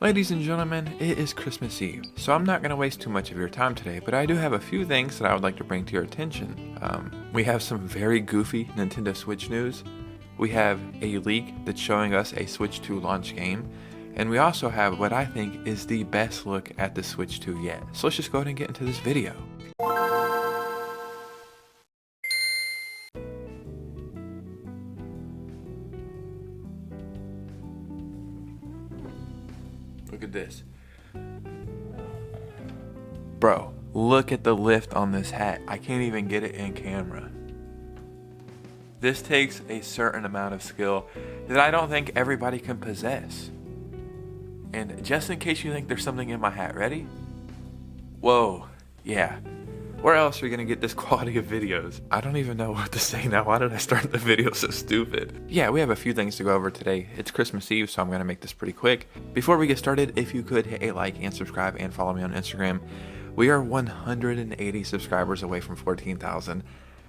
Ladies and gentlemen, it is Christmas Eve, so I'm not going to waste too much of your time today, but I do have a few things that I would like to bring to your attention. We have some very goofy Nintendo Switch news, we have a leak that's showing us a Switch 2 launch game, and we also have what I think is the best look at the Switch 2 yet. So let's just go ahead and get into this video. Look at this. Bro, look at the lift on this hat. I can't even get it in camera. This takes a certain amount of skill that I don't think everybody can possess. And just in case you think there's something in my hat, ready? Whoa, yeah. Where else are we gonna get this quality of videos? I don't even know what to say now. Why did I start the video so stupid? Yeah, we have a few things to go over today. It's Christmas Eve, so I'm gonna make this pretty quick. Before we get started, if you could hit a like and subscribe and follow me on Instagram. We are 180 subscribers away from 14,000.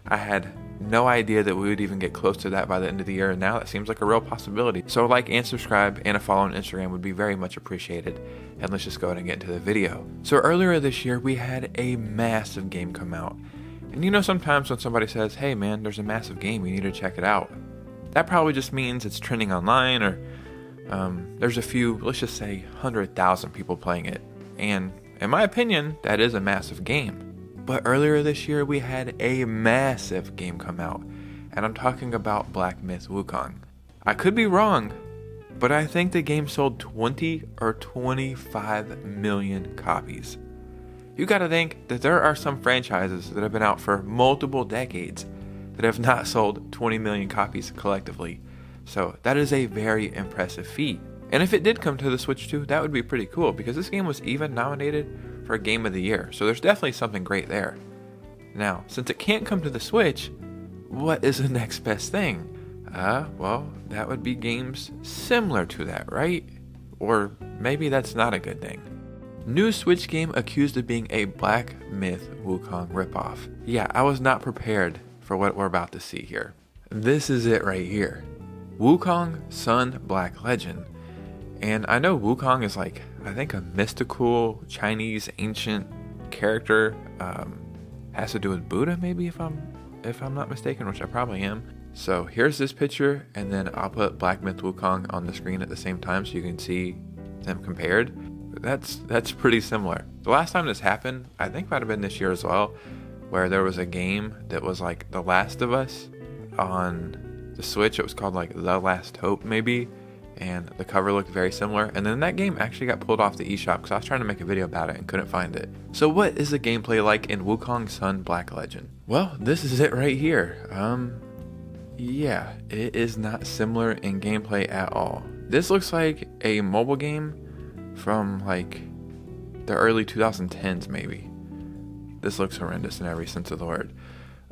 I had no idea that we would even get close to that by the end of the year, and now that seems like a real possibility. So a like and subscribe and a follow on Instagram would be very much appreciated. And let's just go ahead and get into the video. So earlier this year, we had a massive game come out. And you know, sometimes when somebody says, hey man, there's a massive game, you need to check it out, that probably just means it's trending online, or there's a few, let's just say 100,000 people playing it. And in my opinion, that is a massive game. But earlier this year, we had a massive game come out, and I'm talking about Black Myth Wukong. I could be wrong, but I think the game sold 20 or 25 million copies. You gotta think that there are some franchises that have been out for multiple decades that have not sold 20 million copies collectively. So that is a very impressive feat. And if it did come to the Switch 2, that would be pretty cool, because this game was even nominated for Game of the Year, so there's definitely something great there. Now, since it can't come to the Switch, what is the next best thing? Well, that would be games similar to that, right? Or maybe that's not a good thing. New Switch game accused of being a Black Myth Wukong ripoff. Yeah, I was not prepared for what we're about to see here. This is it right here. Wukong Sun Black Legend. And I know Wukong is like, I think a mystical Chinese ancient character, has to do with Buddha maybe, if I'm not mistaken, which I probably am. So here's this picture, and then I'll put Black Myth Wukong on the screen at the same time so you can see them compared. That's pretty similar. The last time this happened, I think might have been this year as well, where there was a game that was like The Last of Us on the Switch. It was called like The Last Hope maybe. And the cover looked very similar, and then that game actually got pulled off the eShop because I was trying to make a video about it and couldn't find it. So what is the gameplay like in Wukong Sun Black Legend? Well, this is it right here. Yeah, it is not similar in gameplay at all. This looks like a mobile game from like the early 2010s maybe. This looks horrendous in every sense of the word.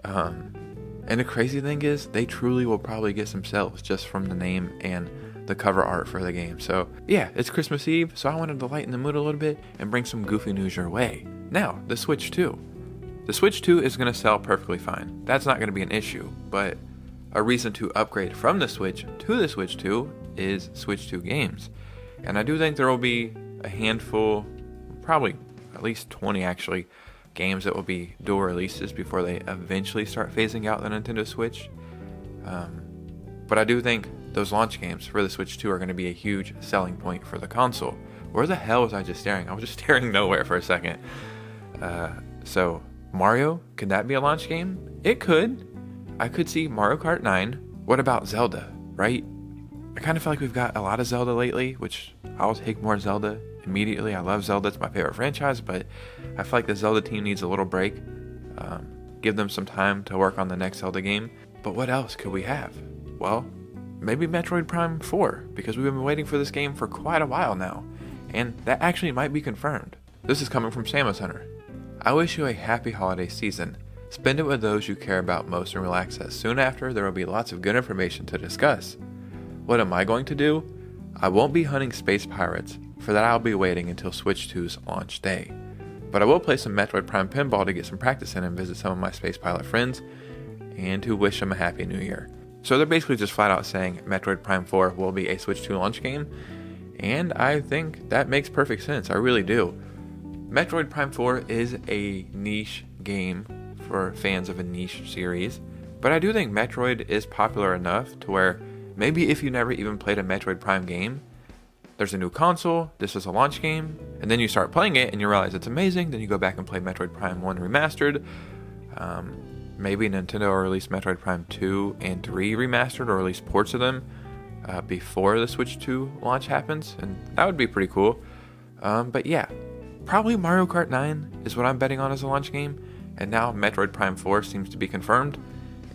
And the crazy thing is, they truly will probably get some sales just from the name and the cover art for the game. So yeah, it's Christmas Eve, so I wanted to lighten the mood a little bit and bring some goofy news your way. Now, the Switch 2. The Switch 2 is going to sell perfectly fine. That's not going to be an issue, but a reason to upgrade from the Switch to the Switch 2 is Switch 2 games. And I do think there will be a handful, probably at least 20 actually, games that will be dual releases before they eventually start phasing out the Nintendo Switch. But I do think those launch games for the Switch 2 are going to be a huge selling point for the console. Where the hell was I just staring? I was just staring nowhere for a second. So Mario, could that be a launch game? It could. I could see Mario Kart 9. What about Zelda, right? I kind of feel like we've got a lot of Zelda lately, which I'll take more Zelda immediately. I love Zelda, it's my favorite franchise, but I feel like the Zelda team needs a little break. Give them some time to work on the next Zelda game. But what else could we have? Well, maybe Metroid Prime 4, because we've been waiting for this game for quite a while now, and that actually might be confirmed. This is coming from Samus Hunter. I wish you a happy holiday season. Spend it with those you care about most and relax, as soon after there will be lots of good information to discuss. What am I going to do? I won't be hunting space pirates. For that I'll be waiting until Switch 2's launch day. But I will play some Metroid Prime Pinball to get some practice in and visit some of my space pilot friends, and to wish them a happy new year. So they're basically just flat out saying Metroid Prime 4 will be a Switch 2 launch game, And I think that makes perfect sense. I really do. Metroid Prime 4 is a niche game for fans of a niche series, but I do think Metroid is popular enough to where maybe if you never even played a Metroid Prime game, there's a new console, this is a launch game, and then you start playing it and you realize it's amazing, then you go back and play Metroid Prime 1 Remastered. Maybe Nintendo will release Metroid Prime 2 and 3 Remastered, or release ports of them before the Switch 2 launch happens, and that would be pretty cool. But yeah, probably Mario Kart 9 is what I'm betting on as a launch game, and now Metroid Prime 4 seems to be confirmed,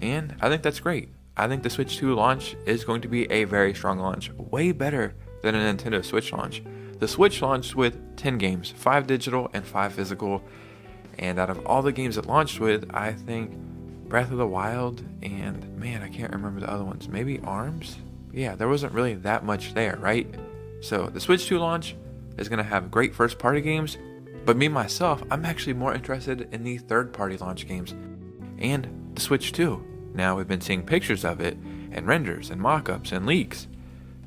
and I think that's great. I think the Switch 2 launch is going to be a very strong launch, way better than a Nintendo Switch launch. The Switch launched with 10 games, 5 digital and 5 physical, and out of all the games it launched with, I think Breath of the Wild and, man, I can't remember the other ones, maybe ARMS? Yeah, there wasn't really that much there, right? So the Switch 2 launch is going to have great first party games, but me myself, I'm actually more interested in the third party launch games and the Switch 2. Now we've been seeing pictures of it and renders and mock-ups and leaks,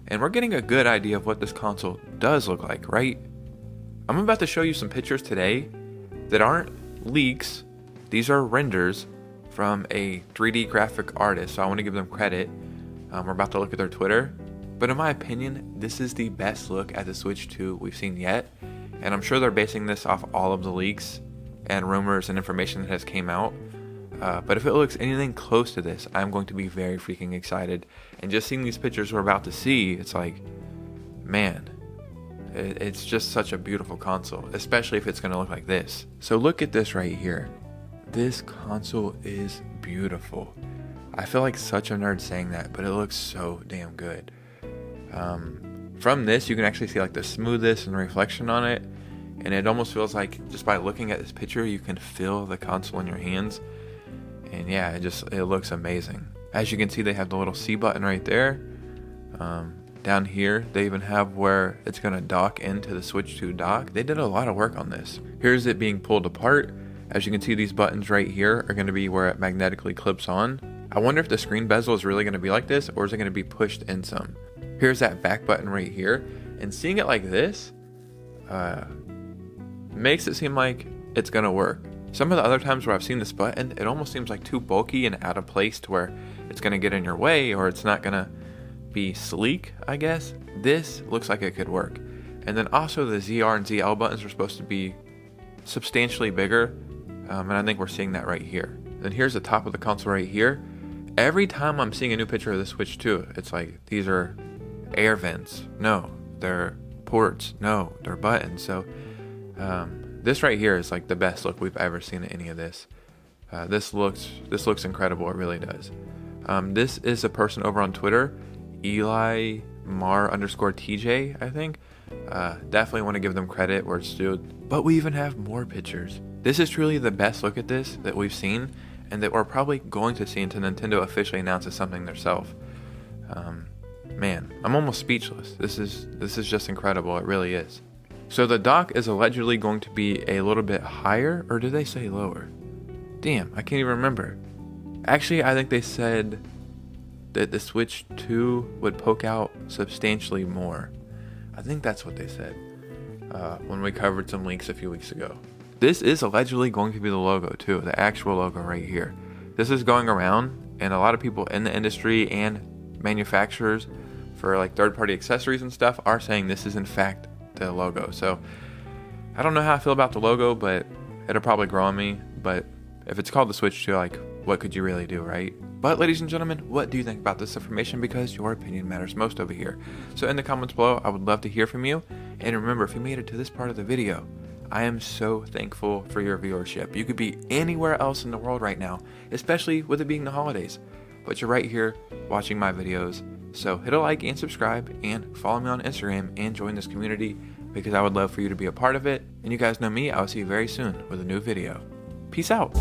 and we're getting a good idea of what this console does look like, right? I'm about to show you some pictures today that aren't leaks. These are renders from a 3D graphic artist, so I want to give them credit. We're about to look at their Twitter, but in my opinion, this is the best look at the Switch 2 we've seen yet, and I'm sure they're basing this off all of the leaks and rumors and information that has came out. But if it looks anything close to this, I'm going to be very freaking excited. And just seeing these pictures we're about to see, it's like, man, it's just such a beautiful console, especially if it's going to look like this. So look at this right here. This console is beautiful. I feel like such a nerd saying that, but it looks so damn good. From this, you can actually see like the smoothness and reflection on it. And it almost feels like just by looking at this picture, you can feel the console in your hands. And yeah, it looks amazing. As you can see, they have the little C button right there. Down here, they even have where it's going to dock into the Switch 2 dock. They did a lot of work on this. Here's it being pulled apart. As you can see, these buttons right here are going to be where it magnetically clips on. I wonder if the screen bezel is really going to be like this, or is it going to be pushed in some. Here's that back button right here. And seeing it like this makes it seem like it's going to work. Some of the other times where I've seen this button, it almost seems like too bulky and out of place to where it's going to get in your way, or it's not going to be sleek, I guess. This looks like it could work. And then also the ZR and ZL buttons are supposed to be substantially bigger, and I think we're seeing that right here. Then here's the top of the console right here. Every time I'm seeing a new picture of the Switch 2, it's like, these are air vents. No, they're ports. No, they're buttons. So this right here is like the best look we've ever seen at any of this. This looks incredible. It really does. This is a person over on Twitter, Eli Mar_TJ, I think. Definitely want to give them credit where it's due. But we even have more pictures. This is truly the best look at this that we've seen, and that we're probably going to see until Nintendo officially announces something themselves. Man, I'm almost speechless. This is just incredible. It really is. So the dock is allegedly going to be a little bit higher, or did they say lower? Damn, I can't even remember. Actually, I think they said that the Switch 2 would poke out substantially more. I think that's what they said when we covered some leaks a few weeks ago. This is allegedly going to be the logo too, the actual logo right here. This is going around, and a lot of people in the industry and manufacturers for like third-party accessories and stuff are saying this is in fact the logo. So I don't know how I feel about the logo, but it'll probably grow on me. But if it's called the Switch 2, like, what could you really do, right? But ladies and gentlemen, what do you think about this information? Because your opinion matters most over here. So in the comments below, I would love to hear from you. And remember, if you made it to this part of the video, I am so thankful for your viewership. You could be anywhere else in the world right now, especially with it being the holidays, but you're right here watching my videos. So hit a like and subscribe, and follow me on Instagram and join this community, because I would love for you to be a part of it. And you guys know me, I'll see you very soon with a new video. Peace out.